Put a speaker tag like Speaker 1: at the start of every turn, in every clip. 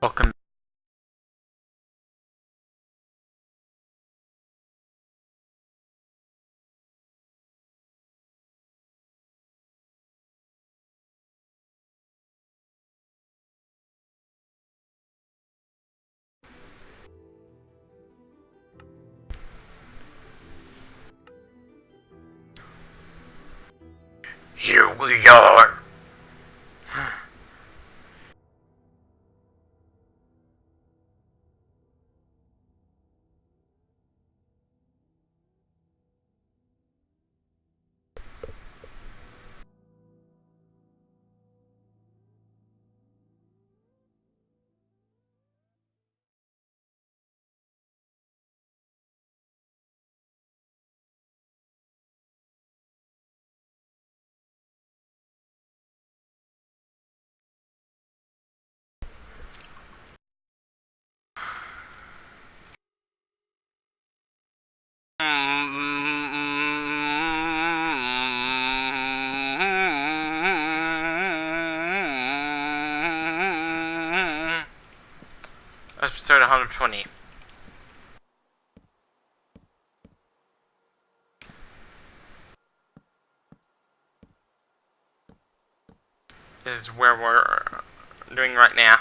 Speaker 1: Welcome. Here we are. Episode 120. Is where we're doing right now.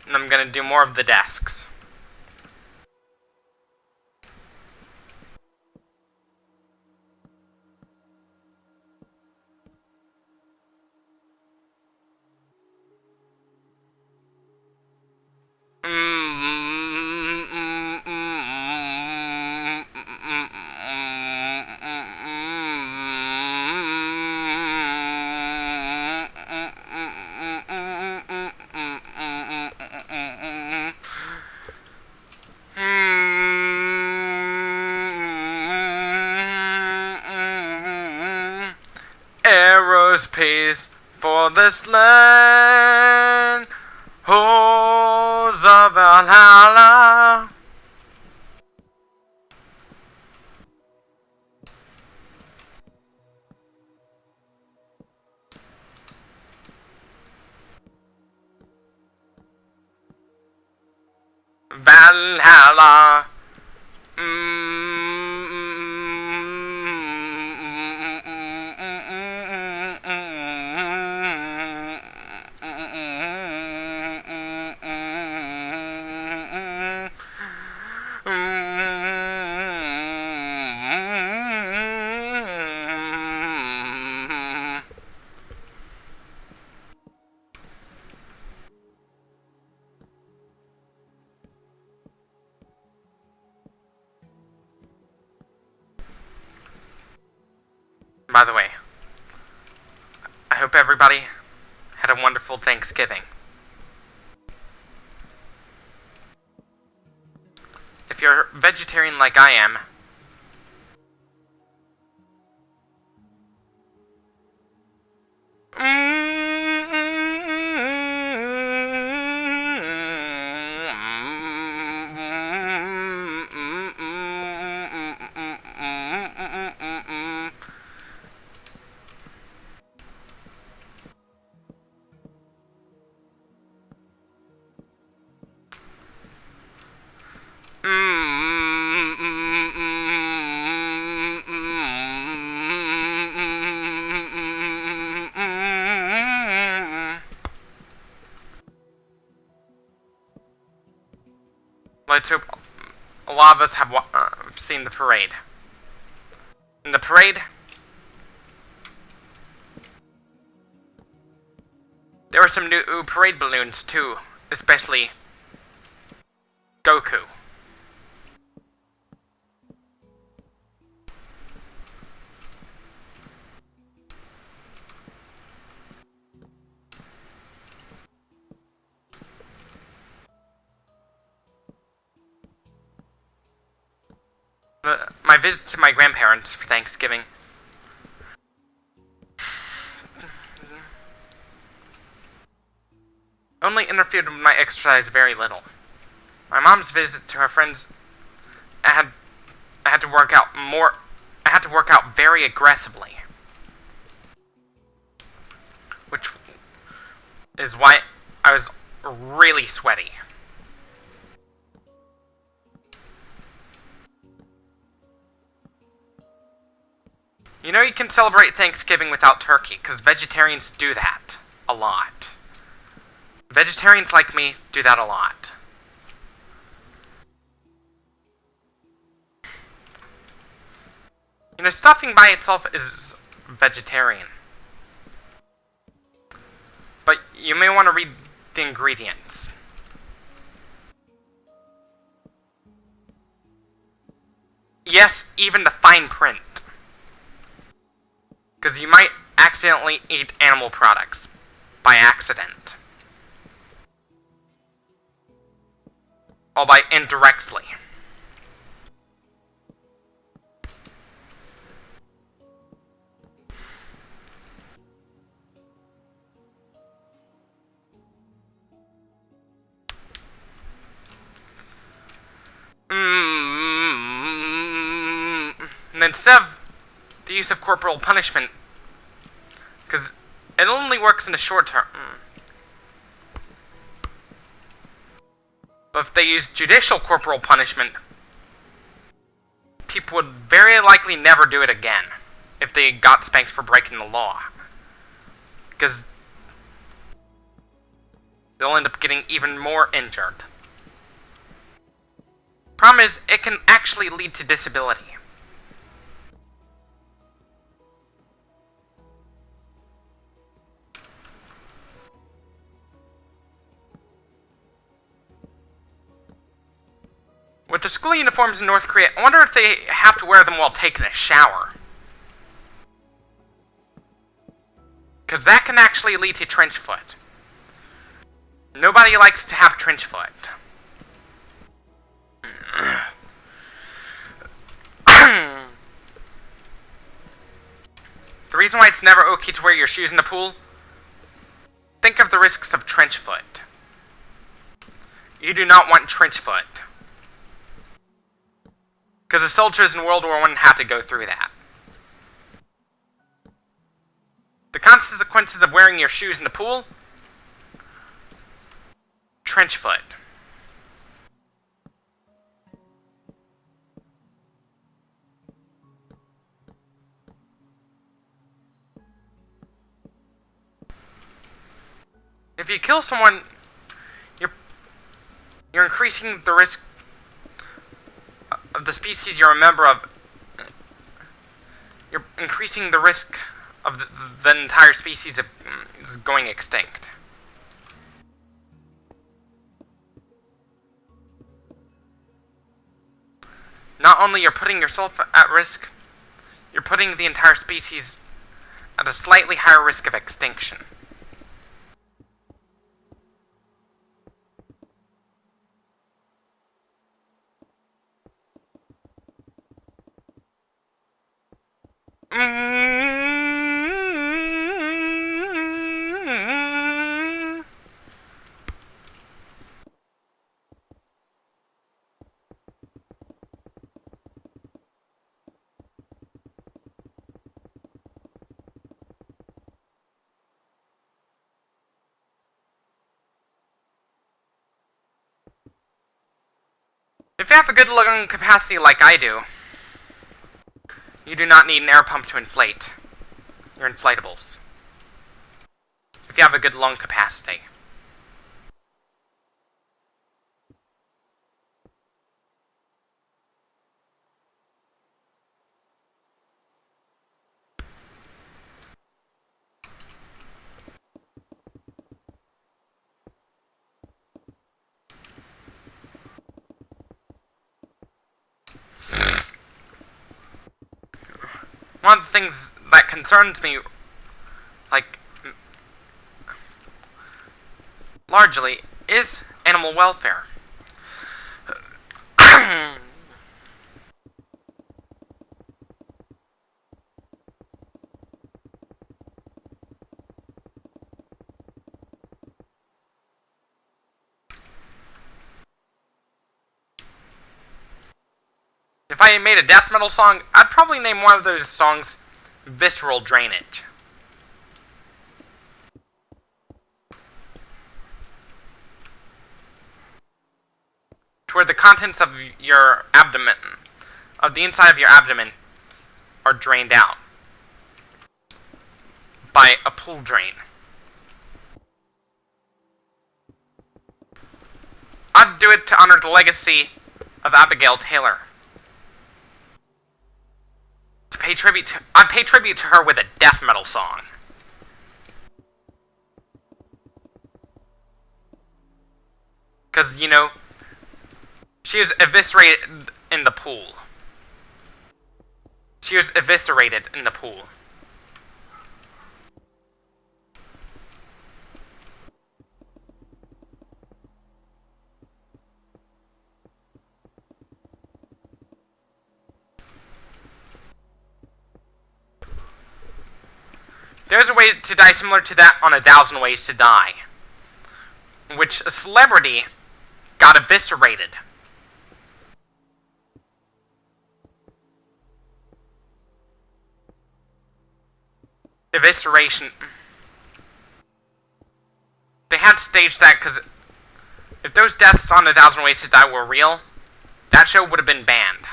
Speaker 1: And I'm gonna do more of the desks. Aerospace for this land, halls of Valhalla. Valhalla. By the way, I hope everybody had a wonderful Thanksgiving. If you're vegetarian like I am, let's hope a lot of us have seen the parade. In the parade, there were some new parade balloons too, especially Goku. my visit to my grandparents for Thanksgiving only interfered with my exercise very little. My mom's visit to her friends, I had to work out more. I had to work out very aggressively, which is why I was really sweaty. You know, you can celebrate Thanksgiving without turkey, because vegetarians do that a lot. Vegetarians like me do that a lot. You know, stuffing by itself is vegetarian. But you may want to read the ingredients. Yes, even the fine print. Because you might accidentally eat animal products. By accident. Or by indirectly. And instead of the use of corporal punishment, because it only works in the short term. But if they use judicial corporal punishment, people would very likely never do it again if they got spanked for breaking the law. Because they'll end up getting even more injured. Problem is, it can actually lead to disability. With the school uniforms in North Korea, I wonder if they have to wear them while taking a shower. Because that can actually lead to trench foot. Nobody likes to have trench foot. The reason why it's never okay to wear your shoes in the pool? Think of the risks of trench foot. You do not want trench foot. Because the soldiers in World War I had to go through that. The consequences of wearing your shoes in the pool? Trench foot. If you kill someone, you're increasing the risk of the species you're a member of. You're increasing the risk of the entire species of going extinct. Not only you're putting yourself at risk, you're putting the entire species at a slightly higher risk of extinction. If you have a good lung capacity like I do, you do not need an air pump to inflate your inflatables. If you have a good lung capacity. One of the things that concerns me, like, largely, is animal welfare. I made a death metal song, I'd probably name one of those songs Visceral Drainage. To where the contents of your abdomen, of the inside of your abdomen, are drained out by a pool drain. I'd do it to honor the legacy of Abigail Taylor. I'd pay tribute to her with a death metal song. Because, you know, she was eviscerated in the pool. She was eviscerated in the pool. There's a way to die similar to that on 1,000 Ways to Die, in which a celebrity got eviscerated. Evisceration. They had to stage that because if those deaths on 1,000 Ways to Die were real, that show would have been banned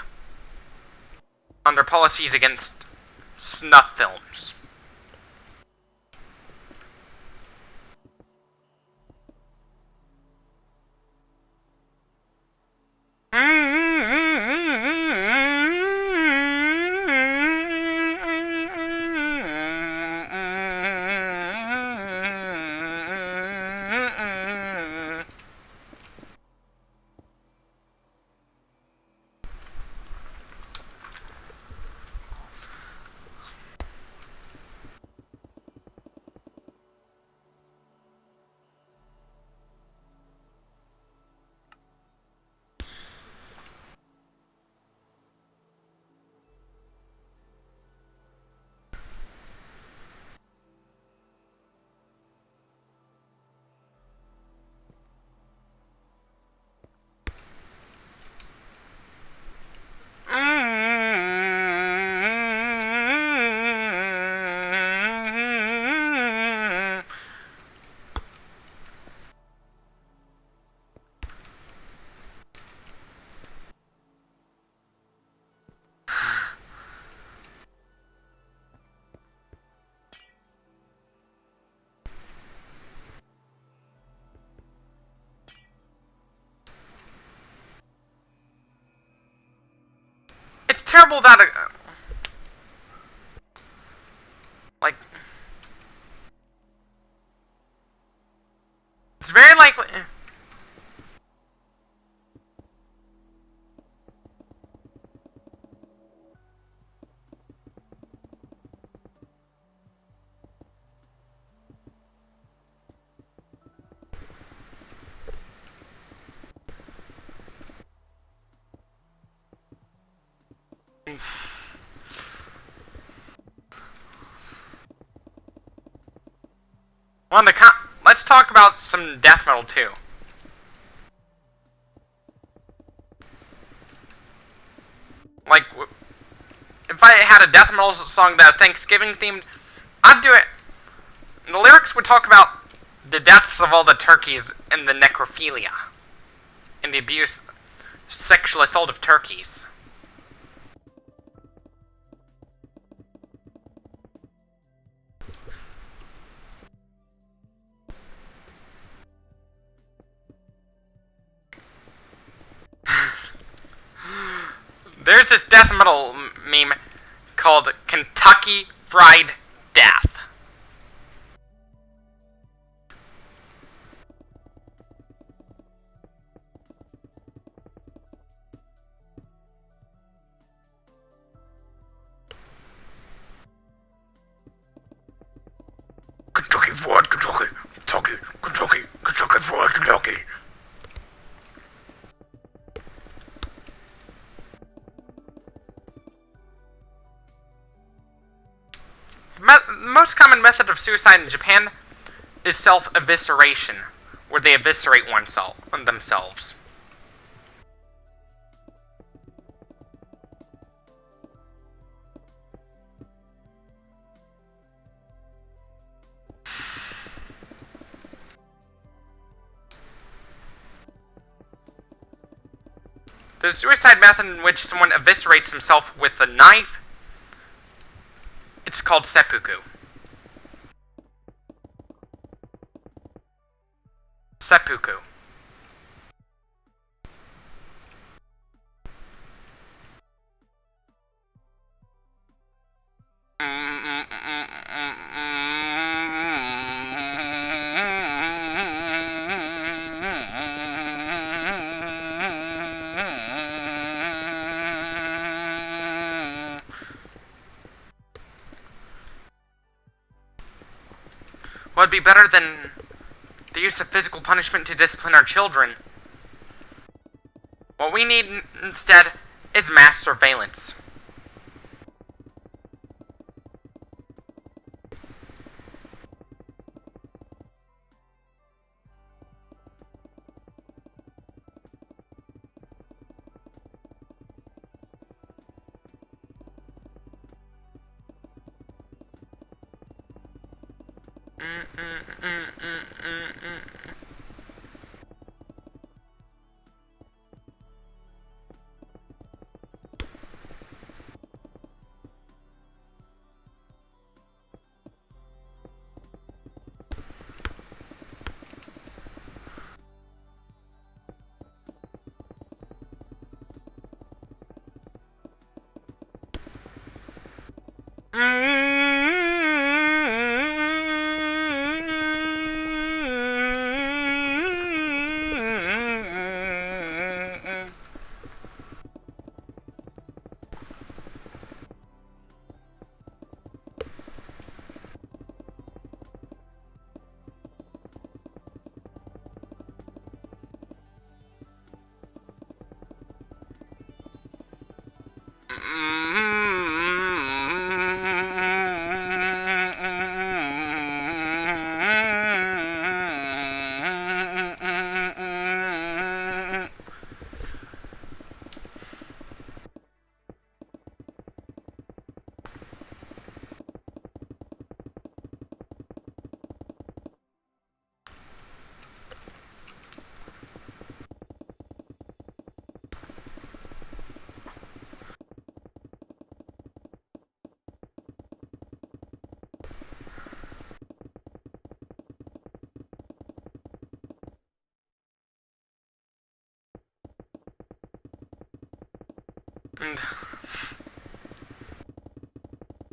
Speaker 1: under policies against snuff films. It's terrible that, like, it's very likely. Let's talk about some death metal too. Like, if I had a death metal song that was Thanksgiving themed, I'd do it. The lyrics would talk about the deaths of all the turkeys and the necrophilia, and the abuse, sexual assault of turkeys. There's this death metal meme called Kentucky Fried Death. Kentucky Fried Kentucky, Kentucky, Kentucky, Kentucky Fried Kentucky. The most common method of suicide in Japan is self-evisceration, where they eviscerate themselves. The suicide method in which someone eviscerates himself with a knife, it's called seppuku. Seppuku. What would be better than the use of physical punishment to discipline our children? What we need instead is mass surveillance.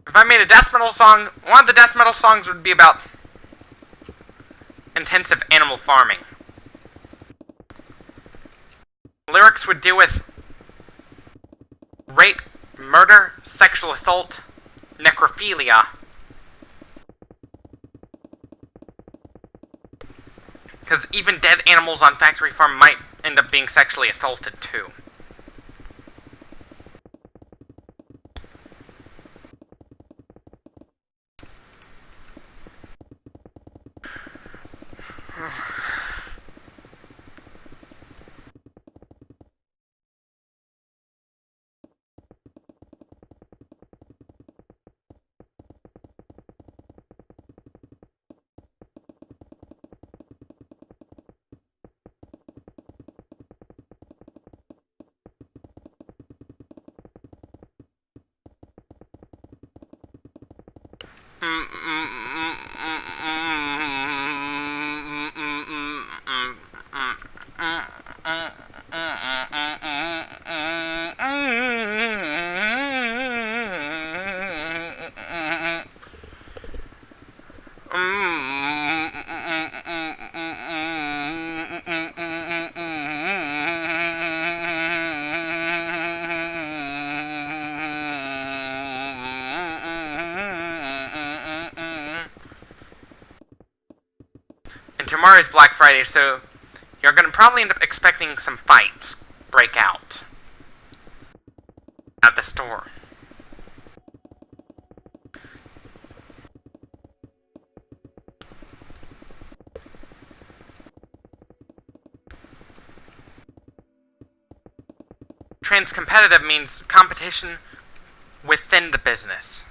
Speaker 1: If I made a death metal song, one of the death metal songs would be about intensive animal farming. Lyrics would deal with rape, murder, sexual assault, necrophilia. Because even dead animals on factory farm might end up being sexually assaulted too. Tomorrow's Black Friday, so you're gonna probably end up expecting some fights break out at the store. Trans-competitive means competition within the business.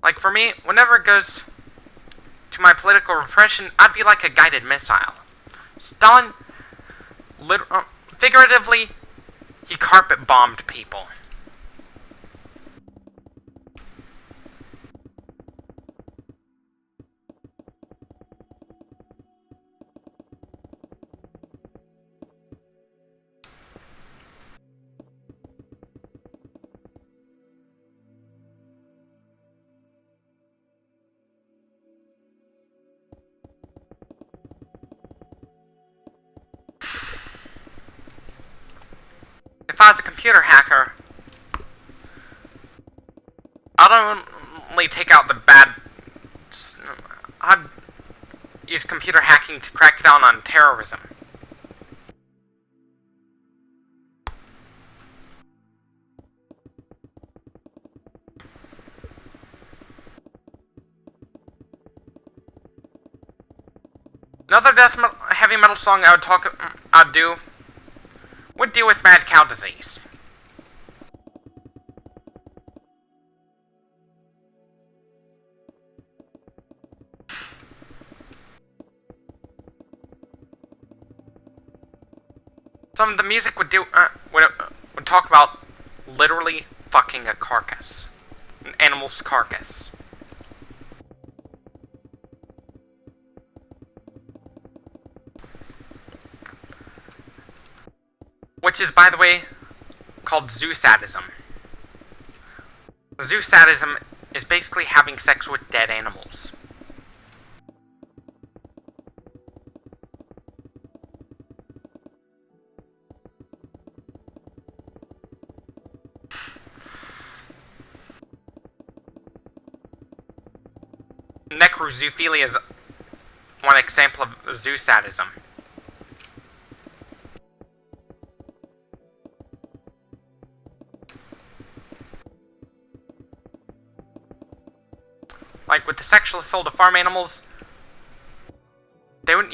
Speaker 1: Like, for me, whenever it goes to my political repression, I'd be like a guided missile. Stalin, figuratively, he carpet bombed people. If I was a computer hacker, I'd only take out the bad. I'd use computer hacking to crack down on terrorism. Another heavy metal song I'd do would deal with mad cow disease. Some of the music would talk about literally fucking a carcass, an animal's carcass. Which is, by the way, called zoo-sadism. Zoo-sadism is basically having sex with dead animals. Necrozoophilia is one example of zoo-sadism. Like with the sexual assault of farm animals, they wouldn't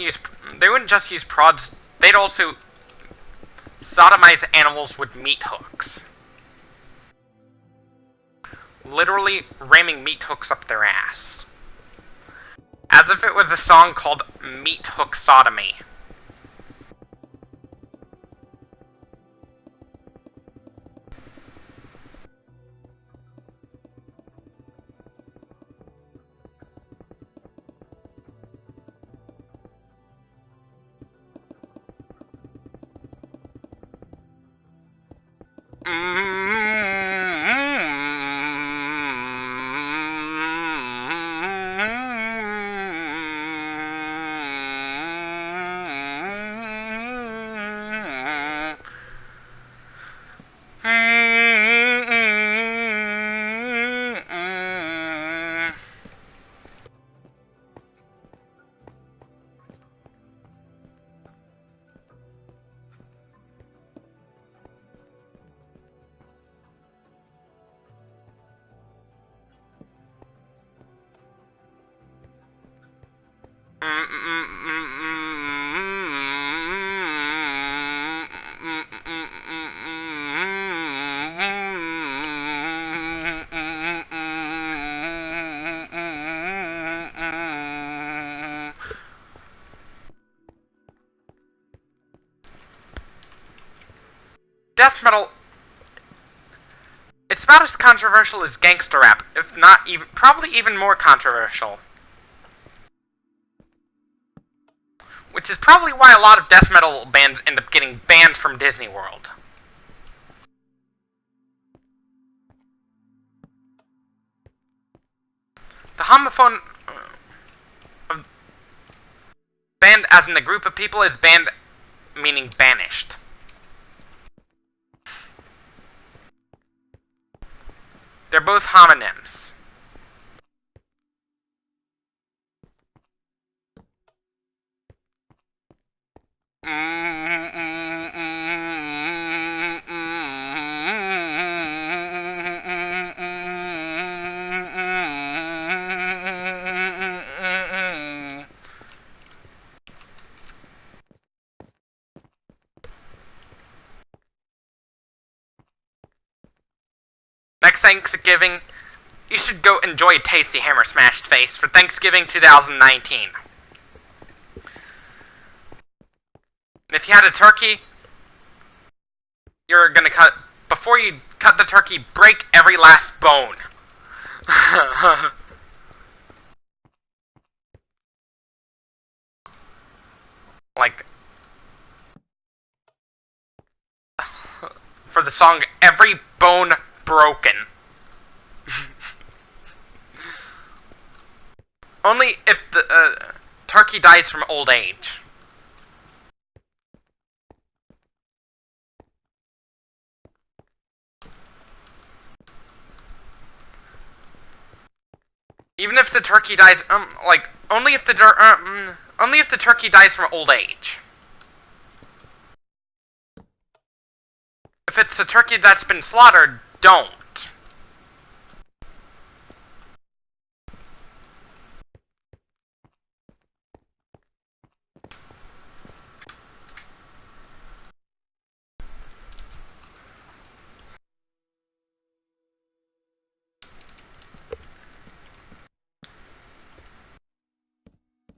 Speaker 1: just use prods, they'd also sodomize animals with meat hooks. Literally ramming meat hooks up their ass. As if it was a song called Meat Hook Sodomy. Death metal, it's about as controversial as gangster rap, if not even, probably even more controversial. Which is probably why a lot of death metal bands end up getting banned from Disney World. The homophone band, as in the group of people, is banned, meaning banished. They're both homonyms. Next Thanksgiving, you should go enjoy a tasty hammer smashed face for Thanksgiving 2019. If you had a turkey, you're gonna before you cut the turkey, break every last bone. Like, for the song Every Bone Broken. Only if the turkey dies from old age. Even if the turkey dies, only if the turkey dies from old age. If it's a turkey that's been slaughtered, don't.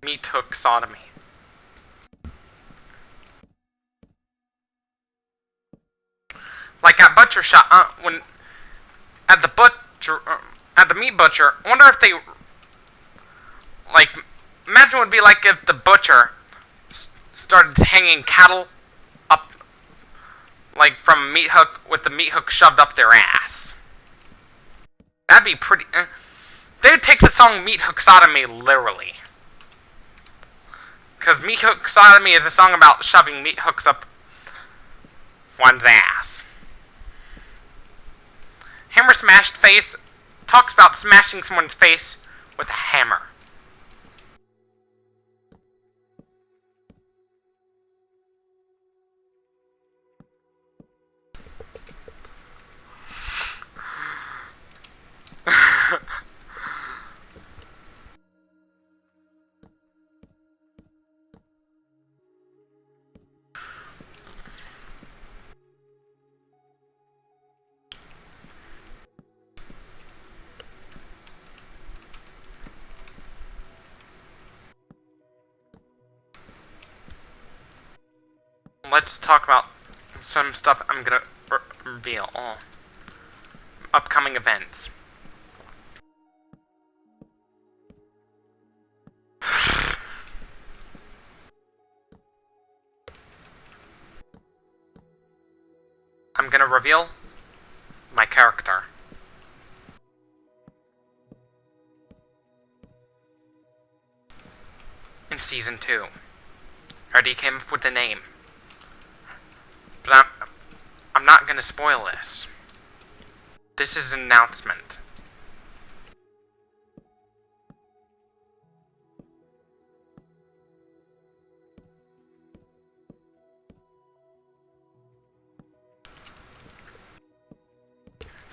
Speaker 1: Meat hook sodomy. Like at butcher shop, when at the meat butcher. I wonder if they imagine what it'd be like if the butcher started hanging cattle up from a meat hook with the meat hook shoved up their ass. That'd be pretty. They would take the song "Meat Hook Sodomy" literally. Because Meat Hook Sodomy is a song about shoving meat hooks up one's ass. Hammer Smashed Face talks about smashing someone's face with a hammer. Let's talk about some stuff I'm gonna reveal. Upcoming events. I'm gonna reveal my character. In Season 2. I already came up with the name. But I'm not gonna spoil this. This is an announcement.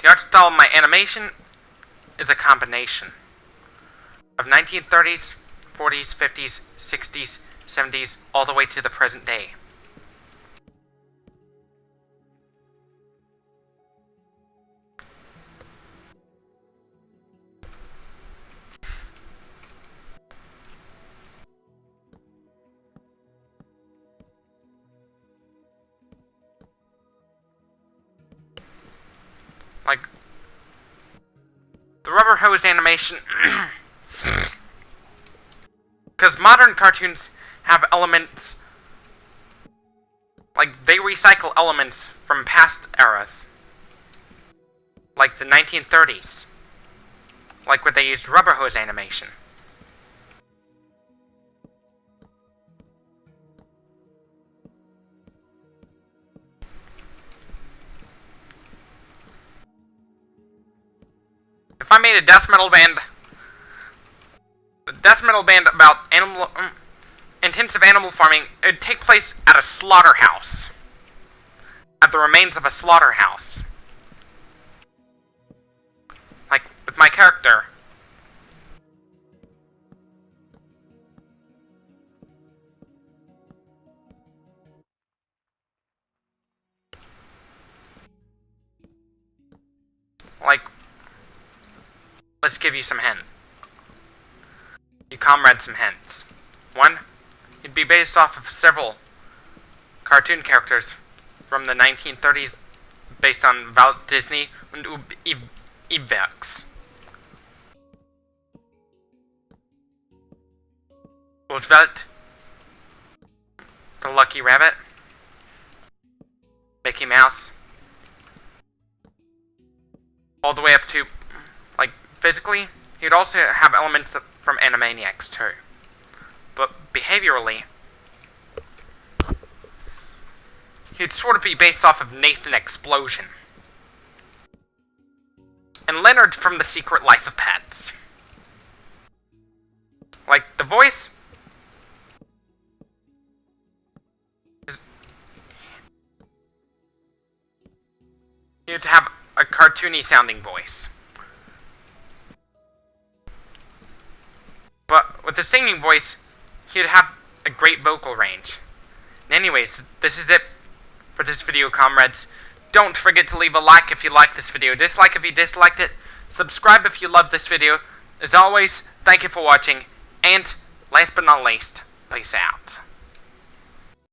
Speaker 1: The art style of my animation is a combination of 1930s, 40s, 50s, 60s, 70s, all the way to the present day. Like, the rubber hose animation, because modern cartoons have elements, they recycle elements from past eras, like the 1930s, where they used rubber hose animation. If I made a death metal band about intensive animal farming, it would take place at a slaughterhouse. At the remains of a slaughterhouse. With my character. let's give you some hints. You comrade some hints. 1. It'd be based off of several cartoon characters from the 1930s based on Walt Disney and Ibex. Roosevelt, the Lucky Rabbit, Mickey Mouse, all the way up to, like, physically, he'd also have elements from Animaniacs too. But behaviorally, he'd sort of be based off of Nathan Explosion. And Leonard from The Secret Life of Pets. Like, the voice is... He'd have a cartoony sounding voice. But with the singing voice, he'd have a great vocal range. And anyways, this is it for this video, comrades. Don't forget to leave a like if you like this video, dislike if you disliked it, subscribe if you loved this video. As always, thank you for watching, and last but not least, peace out.